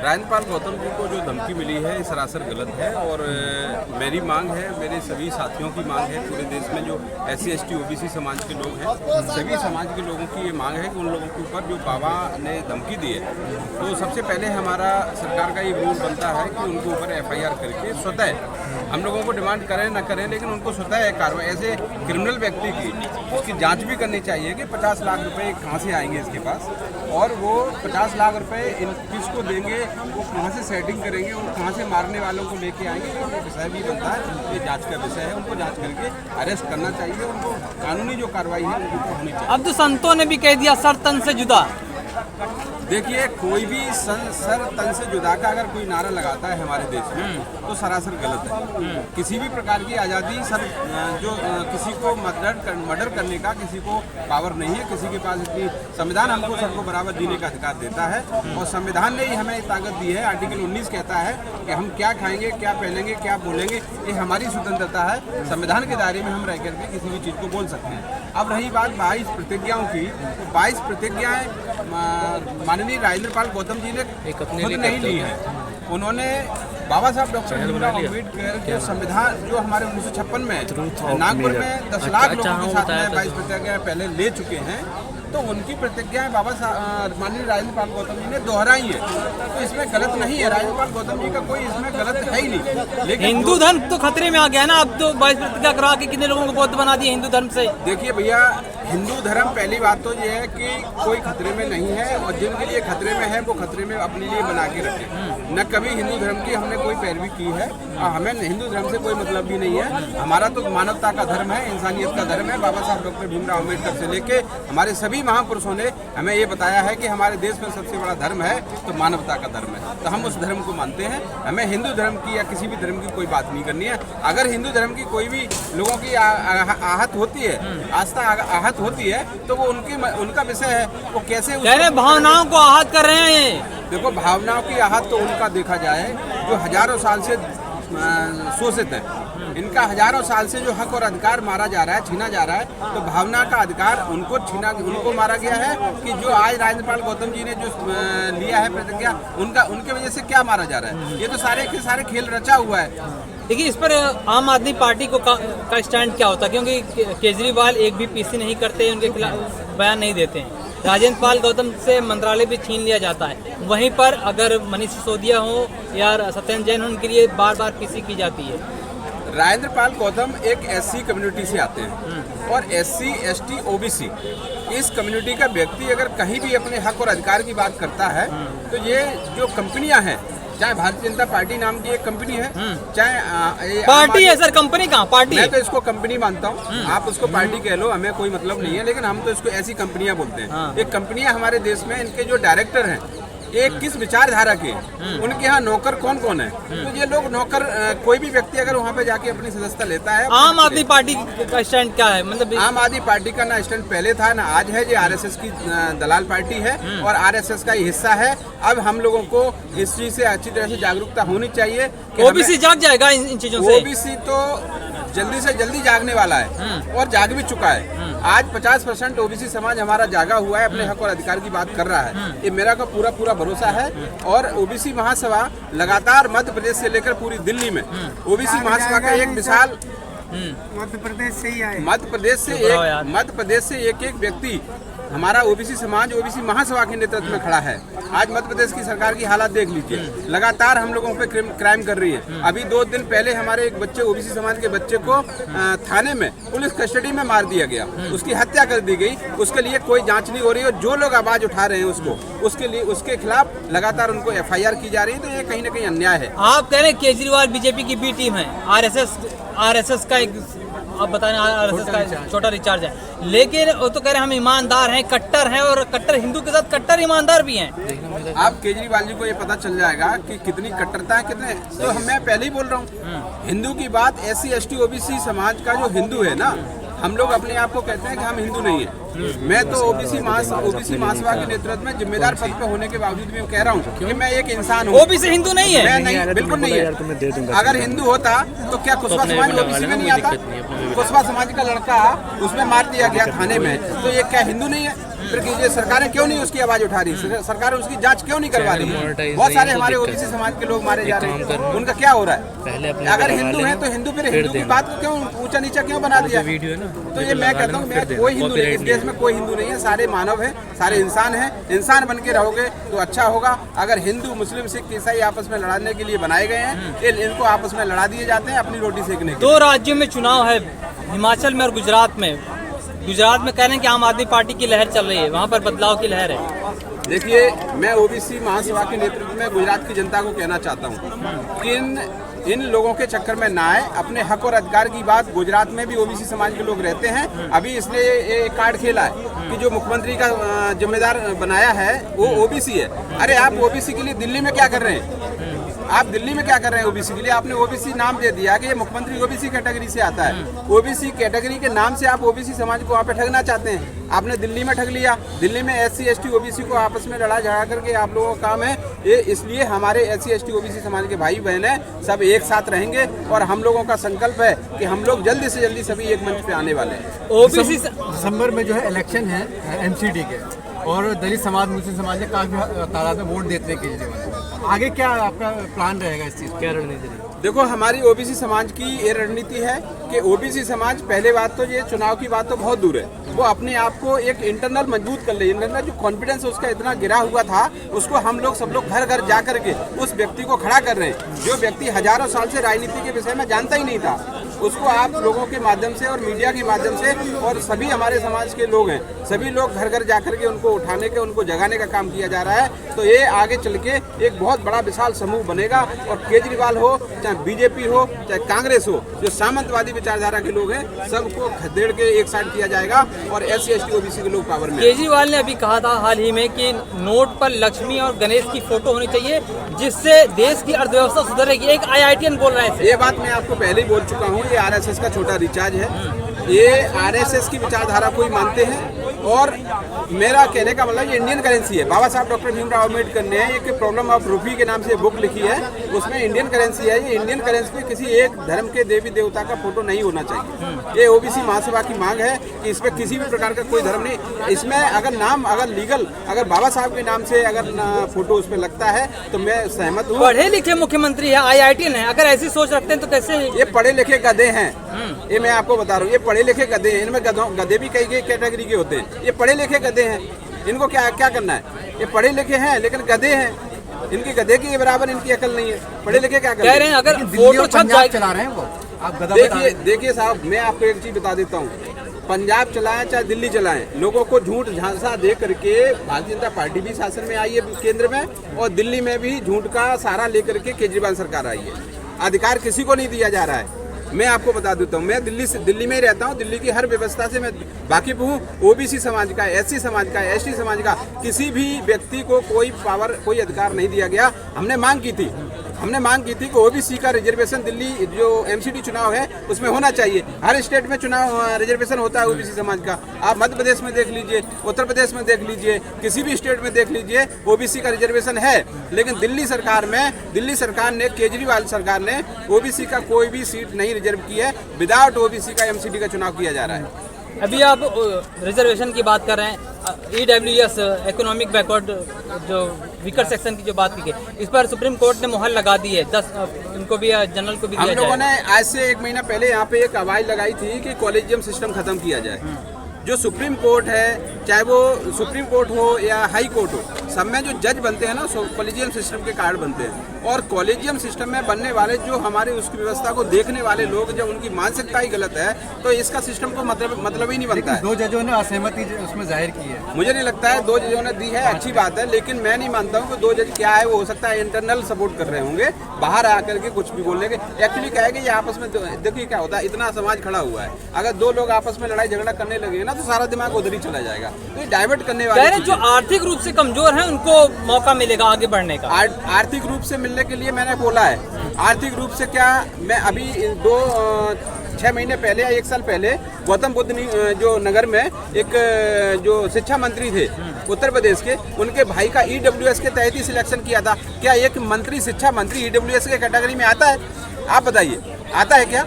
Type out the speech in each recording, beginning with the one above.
राजनपाल गौतम जी को जो धमकी मिली है ये सरासर गलत है और मेरी मांग है, मेरे सभी साथियों की मांग है, पूरे देश में जो SC ST OBC समाज के लोग हैं, सभी समाज के लोगों की ये मांग है कि उन लोगों के ऊपर जो बाबा ने धमकी दी है, तो सबसे पहले हमारा सरकार का ये रूल बनता है कि उनके ऊपर FIR करके स्वतः, हम लोगों को डिमांड करें ना करें लेकिन उनको स्वतः कार्रवाई, ऐसे क्रिमिनल व्यक्ति की उसकी जाँच भी करनी चाहिए कि 50 लाख रुपये कहाँ से आएंगे इसके पास और वो 50 लाख रुपए किसको देंगे, वो कहाँ से सेटिंग करेंगे, वो कहाँ से मारने वालों को लेके आएंगे, ये विषय भी बनता है, ये जांच का विषय है। उनको जांच करके अरेस्ट करना चाहिए, उनको कानूनी जो कार्रवाई है उनको होनी चाहिए। अब तो संतों ने भी कह दिया सर तन से जुदा। देखिए, कोई भी सर तन से जुदा का अगर कोई नारा लगाता है हमारे देश में तो सरासर गलत है। किसी भी प्रकार की आज़ादी सर जो किसी को मर्डर करने का किसी को पावर नहीं है, किसी के पास इतनी, संविधान हमको सबको बराबर जीने का अधिकार देता है और संविधान ने ही हमें ताकत दी है। आर्टिकल 19 कहता है कि हम क्या खाएंगे, क्या पहनेंगे, क्या बोलेंगे, ये हमारी स्वतंत्रता है। संविधान के दायरे में हम रह करके किसी भी चीज़ को बोल सकते हैं। अब रही बात 22 प्रतिज्ञाओं की, तो 22 प्रतिज्ञाएँ माननीय राजेंद्रपाल गौतम जी ने खुद नहीं ली है। उन्होंने बाबा साहब डॉक्टर भीमराव अम्बेडकर के संविधान जो हमारे 1956 में नागपुर में 10 लाख लोगों के साथ में 22 प्रतिज्ञाएं पहले ले चुके हैं, तो उनकी प्रतिज्ञाएं बाबा साहब माननीय राजेंद्रपाल गौतम जी ने दोहराई है, तो इसमें गलत नहीं है। राजेंद्रपाल गौतम जी का कोई इसमें गलत है ही नहीं। लेकिन हिंदू धर्म तो खतरे में आ गया ना, अब तो 22 प्रतिज्ञा करा के कितने लोगों को बौद्ध बना दिया हिंदू धर्म से। देखिए भैया, हिंदू धर्म पहली बात तो ये है कि कोई खतरे में नहीं है और जिनके लिए खतरे में है वो खतरे में अपने लिए बना के रखे। न कभी हिंदू धर्म की हमने कोई पैरवी की है और हमें हिंदू धर्म से कोई मतलब भी नहीं है। हमारा तो मानवता का धर्म है, इंसानियत का धर्म है। बाबा साहब डॉक्टर भीमराव अम्बेडकर से लेके हमारे सभी महापुरुषों ने हमें ये बताया है कि हमारे देश में सबसे बड़ा धर्म है तो मानवता का धर्म है, तो हम उस धर्म को मानते हैं। हमें हिंदू धर्म की या किसी भी धर्म की कोई बात नहीं करनी है। अगर हिंदू धर्म की कोई भी लोगों की आहत होती है, आस्था आहत होती है, तो वो उनका विषय है। वो कैसे भावनाओं को आहत कर रहे हैं। देखो, भावनाओं की आहत तो उनका देखा जाए जो हजारों साल से शोषित है। इनका हजारों साल से जो हक और अधिकार मारा जा रहा है, छीना जा रहा है, तो भावना का अधिकार उनको मारा गया है कि जो आज राजेंद्रपाल गौतम जी ने जो लिया है प्रतिज्ञा, उनके वजह से क्या मारा जा रहा है। ये तो सारे के सारे खेल रचा हुआ है। देखिए, इस पर आम आदमी पार्टी को का स्टैंड क्या होता है, क्योंकि केजरीवाल एक भी PC नहीं करते, उनके खिलाफ बयान नहीं देते हैं। राजेंद्रपाल गौतम से मंत्रालय भी छीन लिया जाता है। वहीं पर अगर मनीष सिसोदिया हो या सत्येंद्र जैन हो, उनके लिए बार बार PC की जाती है। राजेंद्रपाल गौतम एक SC कम्युनिटी से आते हैं और SC ST OBC इस कम्युनिटी का व्यक्ति अगर कहीं भी अपने हक और अधिकार की बात करता है, तो ये जो कंपनियां हैं, चाहे भारतीय जनता पार्टी नाम की एक कंपनी है, चाहे पार्टी है सर, कंपनी कहाँ पार्टी? मैं तो इसको कंपनी मानता हूँ, आप उसको पार्टी कह लो, हमें कोई मतलब नहीं है, लेकिन हम तो इसको ऐसी कंपनियां बोलते हैं। ये कंपनियां हमारे देश में, इनके जो डायरेक्टर हैं एक किस विचारधारा के, उनके यहाँ नौकर कौन कौन है, तो ये लोग नौकर, कोई भी व्यक्ति अगर वहाँ पे जाके अपनी सदस्यता लेता है। आम आदमी पार्टी का स्टैंड क्या है? मतलब आम आदमी पार्टी का ना स्टैंड पहले था ना आज है। ये RSS की दलाल पार्टी है और RSS का हिस्सा है। अब हम लोगों को इस चीज से अच्छी तरह से जागरूकता होनी चाहिए। OBC जाग जाएगा इन चीजों से। OBC तो जल्दी से जल्दी जागने वाला है और जाग भी चुका है। आज 50% OBC समाज हमारा जागा हुआ है, अपने हक और अधिकार की बात कर रहा है। ये मेरा का पूरा भरोसा है। और OBC महासभा लगातार मध्य प्रदेश से लेकर पूरी दिल्ली में OBC महासभा का एक विशाल मध्य प्रदेश से ही आए। मध्य प्रदेश से एक व्यक्ति हमारा OBC समाज OBC महासभा के नेतृत्व में खड़ा है। आज मध्य प्रदेश की सरकार की हालत देख लीजिए, लगातार हम लोगों पे क्राइम कर रही है। अभी 2 दिन पहले हमारे एक बच्चे, OBC समाज के बच्चे को थाने में पुलिस कस्टडी में मार दिया गया, उसकी हत्या कर दी गई। उसके लिए कोई जांच नहीं हो रही है। जो लोग आवाज उठा रहे हैं उसके खिलाफ लगातार उनको FIR की जा रही है, तो ये कहीं ना कहीं अन्याय है। आप कह रहे हैं केजरीवाल BJP की B टीम है, RSS का एक, आप बताएं, RSS का छोटा रिचार्ज है, लेकिन वो तो कह रहे हैं हम ईमानदार हैं, कट्टर हैं, और कट्टर हिंदू के साथ कट्टर ईमानदार भी हैं। आप केजरीवाल जी को ये पता चल जाएगा कि कितनी कट्टरता है, कितने। तो मैं पहले ही बोल रहा हूँ, हिंदू की बात, SC ST OBC समाज का जो हिंदू है ना, हम लोग अपने आप को कहते हैं कि हम हिंदू नहीं है। मैं तो OBC महासभा के नेतृत्व में जिम्मेदार पद पे होने के बावजूद भी कह रहा हूँ कि मैं एक इंसान हूँ। OBC हिंदू नहीं है? मैं नहीं, बिल्कुल नहीं है। अगर हिंदू होता तो क्या कुशवाहा समाज OBC में नहीं आता? कुशवाहा समाज का लड़का उसमें मार दिया गया थाने में, तो ये क्या हिंदू नहीं है? फिर कीजिए, सरकारें क्यों नहीं उसकी आवाज उठा रही, सरकार उसकी जांच क्यों नहीं करवा रही है। बहुत सारे हमारे ओबीसी समाज के लोग मारे जा रहे हैं, उनका क्या हो रहा है। अगर हिंदू है तो हिंदू, फिर हिंदू की बात को क्यों ऊंचा नीचा क्यों बना दिया। तो ये मैं कहता हूँ, मैं कोई हिंदू नहीं, इस देश में कोई हिंदू नहीं है, सारे मानव है, सारे इंसान हैं। इंसान बन के रहोगे तो अच्छा होगा। अगर हिंदू मुस्लिम सिख ईसाई आपस में लड़ाने के लिए बनाए गए हैं, इनको आपस में लड़ा दिए जाते हैं अपनी रोटी सेकने के। 2 राज्यों में चुनाव है, हिमाचल में और गुजरात में। गुजरात में कह रहे हैं कि आम आदमी पार्टी की लहर चल रही है, वहाँ पर बदलाव की लहर है। देखिए, मैं ओबीसी महासभा के नेतृत्व में गुजरात की जनता को कहना चाहता हूँ कि इन लोगों के चक्कर में ना आए। अपने हक और अधिकार की बात, गुजरात में भी ओबीसी समाज के लोग रहते हैं। अभी इसलिए ये कार्ड खेला है कि जो मुख्यमंत्री का जिम्मेदार बनाया है वो ओबीसी है। अरे आप ओबीसी के लिए दिल्ली में क्या कर रहे हैं, आप दिल्ली में क्या कर रहे हैं ओबीसी के लिए। आपने ओबीसी नाम दे दिया कि ये मुख्यमंत्री ओबीसी कैटेगरी से आता है। ओबीसी कैटेगरी के नाम से आप ओबीसी समाज को वहाँ पे ठगना चाहते हैं। आपने दिल्ली में ठग लिया। दिल्ली में SC ST ओबीसी को आपस में लड़ा झगड़ा करके आप लोगों का काम है ये। इसलिए हमारे SC ST ओबीसी समाज के भाई बहन हैं, सब एक साथ रहेंगे और हम लोगों का संकल्प है कि हम लोग जल्दी से जल्दी सभी एक मंच पे आने वाले हैं। ओबीसी दिसंबर में जो है इलेक्शन है MCD के, और दलित समाज मुस्लिम समाज ने काफी तादाद में वोट देते हैं केजरीवाल। आगे क्या आपका प्लान रहेगा इस चीज, क्या रणनीति रहेगी? देखो, हमारी ओबीसी समाज की ये रणनीति है कि ओबीसी समाज, पहले बात तो ये चुनाव की बात तो बहुत दूर है, वो अपने आप को एक इंटरनल मजबूत कर ले। इंटरनल जो कॉन्फिडेंस उसका इतना गिरा हुआ था, उसको हम लोग सब लोग घर घर जा करके उस व्यक्ति को खड़ा कर रहे हैं। जो व्यक्ति हजारों साल से राजनीति के विषय में जानता ही नहीं था, उसको आप लोगों के माध्यम से और मीडिया के माध्यम से, और सभी हमारे समाज के लोग हैं, सभी लोग घर घर जा करके उनको उठाने के, उनको जगाने का काम किया जा रहा है। तो ये आगे चल के एक बहुत बड़ा विशाल समूह बनेगा और केजरीवाल हो, चाहे बीजेपी हो, चाहे कांग्रेस हो, जो सामंतवादी विचारधारा के लोग हैं, सबको खदेड़ के एक साइड किया जाएगा और SC ST ओबीसी के लोग पावर में। केजरीवाल ने अभी कहा था हाल ही में कि नोट पर लक्ष्मी और गणेश की फोटो होनी चाहिए, जिससे देश की अर्थव्यवस्था सुधरेगी। एक IITian बोल रहा है। ये बात मैं आपको पहले ही बोल चुका हूँ, ये RSS का छोटा रिचार्ज है। ये RSS की विचारधारा को ही मानते हैं और मेरा कहने का मतलब ये इंडियन करेंसी है। बाबा साहब डॉक्टर भीमराव अम्बेडकर ने एक प्रॉब्लम ऑफ रूपी के नाम से बुक लिखी है, उसमें इंडियन करेंसी है। ये इंडियन करेंसी में किसी एक धर्म के देवी देवता का फोटो नहीं होना चाहिए। ये ओबीसी महासभा की मांग है कि इसमें किसी भी प्रकार का कोई धर्म नहीं। इसमें अगर नाम, अगर लीगल, अगर बाबा साहब के नाम से अगर फोटो उसमें लगता है तो मैं सहमत हूँ। पढ़े लिखे मुख्यमंत्री है, IITian है, अगर ऐसी सोच रखते हैं तो कैसे? ये पढ़े लिखे गधे हैं, ये मैं आपको बता रहा हूँ। ये पढ़े लिखे गधे हैं, इनमें गधे भी कई कैटेगरी के होते हैं। ये पढ़े लिखे गधे हैं, इनको क्या क्या करना है। ये पढ़े लिखे हैं लेकिन गधे हैं, इनकी गधे के बराबर इनकी अकल नहीं है। पढ़े लिखे क्या कह रहे हैं अगर फोटो चला रहे हैं वो, आप गधा देखिए साहब, मैं आपको एक चीज बता देता हूँ। पंजाब चलाएं चाहे दिल्ली चलाएं, लोगों को झूठ झांसा दे करके भारतीय जनता पार्टी भी शासन में आई है केंद्र में, और दिल्ली में भी झूठ का सहारा लेकर के केजरीवाल सरकार आई है। अधिकार किसी को नहीं दिया जा रहा है। मैं आपको बता देता हूँ, मैं दिल्ली में ही रहता हूँ। दिल्ली की हर व्यवस्था से मैं वाकिफ हूँ। ओबीसी समाज का, SC समाज का, ST समाज का किसी भी व्यक्ति को कोई पावर, कोई अधिकार नहीं दिया गया। हमने मांग की थी कि ओबीसी का रिजर्वेशन दिल्ली जो MCD चुनाव है उसमें होना चाहिए। हर स्टेट में चुनाव रिजर्वेशन होता है ओबीसी समाज का। आप मध्य प्रदेश में देख लीजिए, उत्तर प्रदेश में देख लीजिए, किसी भी स्टेट में देख लीजिए, ओबीसी का रिजर्वेशन है। लेकिन दिल्ली सरकार ने, केजरीवाल सरकार ने ओबीसी का कोई भी सीट नहीं रिजर्व की है। विदाउट ओबीसी का MCD का चुनाव किया जा रहा है। अभी आप रिजर्वेशन की बात कर रहे हैं, EWS इकोनॉमिक बैकवर्ड जो वीकर सेक्शन की जो बात की गई, इस पर सुप्रीम कोर्ट ने मुहर लगा दी है। 10 इनको भी, जनरल को भी दिया हम लोगों ने आज से 1 महीना पहले यहाँ पे एक आवाज लगाई थी कि कॉलेजियम सिस्टम खत्म किया जाए। जो सुप्रीम कोर्ट है, चाहे वो सुप्रीम कोर्ट हो या हाई कोर्ट हो, सब में जो जज बनते हैं ना, कॉलेजियम सिस्टम के कार्ड बनते हैं। और कॉलेजियम सिस्टम में बनने वाले जो हमारे उसकी व्यवस्था को देखने वाले लोग, जब उनकी मानसिकता ही गलत है तो इसका सिस्टम को मतलब ही नहीं बनता है। 2 जजों ने असहमति उसमें जाहिर की है। मुझे नहीं लगता है 2 जजों ने दी है, अच्छी बात है, लेकिन मैं नहीं मानता हूँ कि 2 जज क्या है। वो हो सकता है इंटरनल सपोर्ट कर रहे होंगे, बाहर आकर के कुछ भी बोलने के। एक्चुअली क्या है कि ये आपस में, देखिए क्या होता है, इतना समाज खड़ा हुआ है, अगर 2 लोग आपस में लड़ाई झगड़ा करने लगे ना तो सारा दिमाग उधर ही चला जाएगा। तो ये डाइवर्ट करने वाले जो आर्थिक रूप से कमजोर हैं उनको मौका मिलेगा आगे बढ़ने का। आर्थिक रूप से मिलने के लिए मैंने बोला है। आर्थिक रूप से क्या, मैं अभी 6 महीने पहले या 1 साल पहले गौतम बुद्ध जो नगर में एक जो शिक्षा मंत्री थे उत्तर प्रदेश के, उनके भाई का EWS के तहत ही सिलेक्शन किया था। क्या एक मंत्री, शिक्षा मंत्री EWS के कैटेगरी में आता है? आप बताइए, आता है क्या?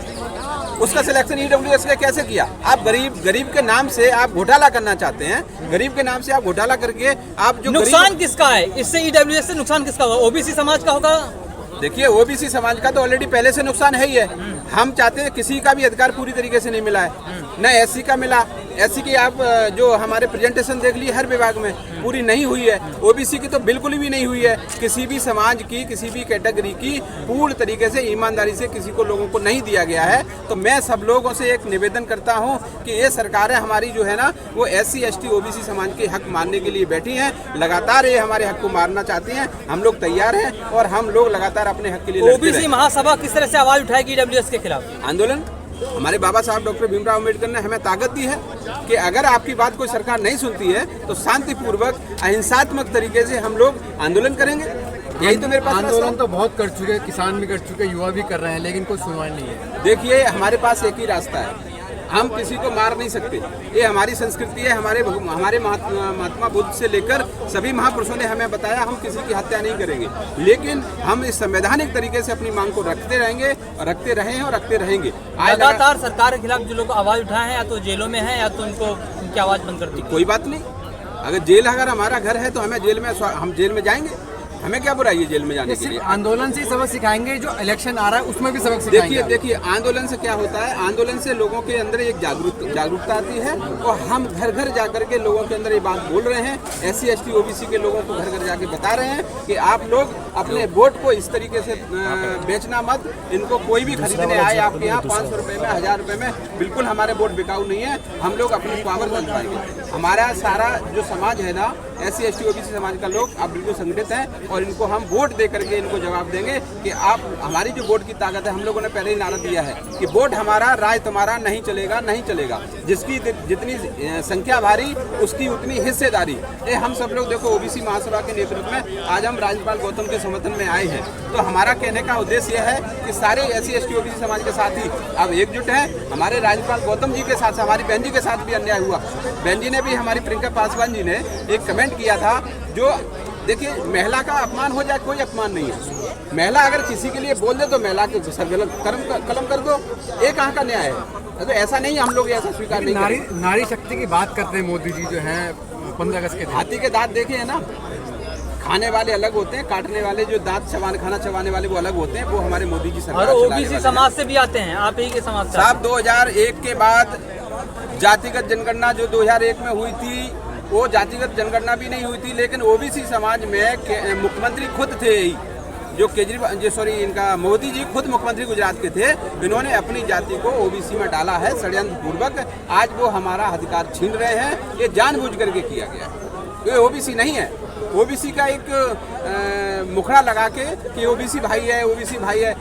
उसका सिलेक्शन ईडब्ल्यूएस ने कैसे किया? आप गरीब के नाम से आप घोटाला करना चाहते हैं, गरीब के नाम से आप घोटाला करके आप जो नुकसान किसका है इससे? ईडब्ल्यूएस से नुकसान किसका होगा? ओबीसी समाज का होगा। देखिए ओबीसी समाज का तो ऑलरेडी पहले से नुकसान है ही है। हम चाहते हैं किसी का भी अधिकार पूरी तरीके से नहीं मिला है, न एससी का मिला। एससी की आप जो हमारे प्रेजेंटेशन देख ली हर विभाग में पूरी नहीं हुई है। ओबीसी की तो बिल्कुल भी नहीं हुई है। किसी भी समाज की, किसी भी कैटेगरी की पूर्ण तरीके से ईमानदारी से किसी को लोगों को नहीं दिया गया है। तो मैं सब लोगों से एक निवेदन करता हूं कि ये सरकारें हमारी जो है ना वो एससी एसटी ओबीसी समाज के हक मारने के लिए बैठी हैं। लगातार ये हमारे हक को मारना चाहती हैं। हम लोग तैयार हैं और हम लोग लगातार अपने हक के लिए लड़ते ओबीसी रहेंगे। महासभा किस तरह से आवाज उठाएगी ईडब्ल्यूएस के खिलाफ? आंदोलन हमारे बाबा साहब डॉक्टर भीमराव अम्बेडकर ने हमें ताकत दी है कि अगर आपकी बात कोई सरकार नहीं सुनती है तो शांतिपूर्वक अहिंसात्मक तरीके से हम लोग आंदोलन करेंगे। यही तो मेरे पास आंदोलन तो बहुत कर चुके, किसान भी कर चुके, युवा भी कर रहे हैं, लेकिन कोई सुनवाई नहीं है। देखिए हमारे पास एक ही रास्ता है, हम किसी को मार नहीं सकते। ये हमारी संस्कृति है। हमारे महात्मा बुद्ध से लेकर सभी महापुरुषों ने हमें बताया हम किसी की हत्या नहीं करेंगे, लेकिन हम इस संवैधानिक तरीके से अपनी मांग को रखते रहेंगे और रखते रहे हैं और रखते रहेंगे। लगातार सरकार के खिलाफ जो लोग आवाज उठाए हैं या तो जेलों में हैं या तो उनको उनकी आवाज बंद कर दी। कोई बात नहीं, अगर जेल अगर हमारा घर है तो हम जेल में जाएंगे। हमें क्या बुराई है जेल में जाने के लिए? आंदोलन से सबक सिखाएंगे, जो इलेक्शन आ रहा है उसमें भी सबक सिखाएंगे। देखिए आंदोलन से क्या होता है, आंदोलन से लोगों के अंदर एक जागरूकता आती है और हम घर घर जाकर के लोगों के अंदर ये बात बोल रहे हैं। एससी एसटी ओबीसी के लोगों को घर घर जाके बता रहे हैं कि आप लोग अपने वोट को इस तरीके से बेचना मत। इनको कोई भी खरीदने आए आपके यहाँ 500 रुपये में, 1000 रुपये में, बिल्कुल हमारे वोट बिकाऊ नहीं है। हम लोग अपनी पावर दिखाएंगे। हमारा सारा जो समाज है ना एससी एसटी ओबीसी समाज का लोग अब बिल्कुल संगठित हैं और इनको हम वोट दे करके इनको जवाब देंगे कि आप हमारी जो वोट की ताकत है। हम लोगों ने पहले ही नारा दिया है कि वोट हमारा राज तुम्हारा, नहीं चलेगा नहीं चलेगा। जिसकी जितनी संख्या भारी उसकी उतनी हिस्सेदारी। ये हम सब लोग देखो ओबीसी महासभा के नेतृत्व में आज हम राज्यपाल गौतम के समर्थन में आए हैं। तो हमारा कहने का उद्देश्य यह है कि सारे एससी एसटी ओबीसी समाज के साथ ही अब एकजुट हैं। हमारे राज्यपाल गौतम जी के साथ, हमारी बहन जी के साथ भी अन्याय हुआ। बहन जी ने भी, हमारी प्रियंका पासवान जी ने एक कमेंट किया था जो देखिए महिला का अपमान हो जाए कोई अपमान नहीं है। महिला अगर किसी के लिए बोल दे तो महिला के कलम कर दो, ये कहाँ का न्याय है? तो ऐसा नहीं, हम लोग ऐसा स्वीकार नहीं करेंगे। नारी शक्ति की बात करते हैं मोदी जी जो हैं 15 अगस्त के दिन। हाथी के दांत देखे हैं ना, खाने वाले अलग होते हैं, काटने वाले जो दांत खाना चबाने वाले वो अलग होते हैं। वो हमारे मोदी जी सरकार और ओबीसी समाज से भी आते हैं, आप ही के समाज से। साहब 2001 के बाद जातिगत जनगणना जो 2001 में हुई थी वो जातिगत जनगणना भी नहीं हुई थी, लेकिन ओबीसी समाज में मुख्यमंत्री खुद थे जो केजरीवाल इनका मोदी जी खुद मुख्यमंत्री गुजरात के थे। इन्होंने अपनी जाति को ओबीसी में डाला है षड्यंत्र पूर्वक। आज वो हमारा अधिकार छीन रहे हैं, ये जानबूझ करके किया गया। ये ओबीसी नहीं है। ओबीसी का एक मुखड़ा लगा के कि ओबीसी भाई है, ओबीसी भाई है।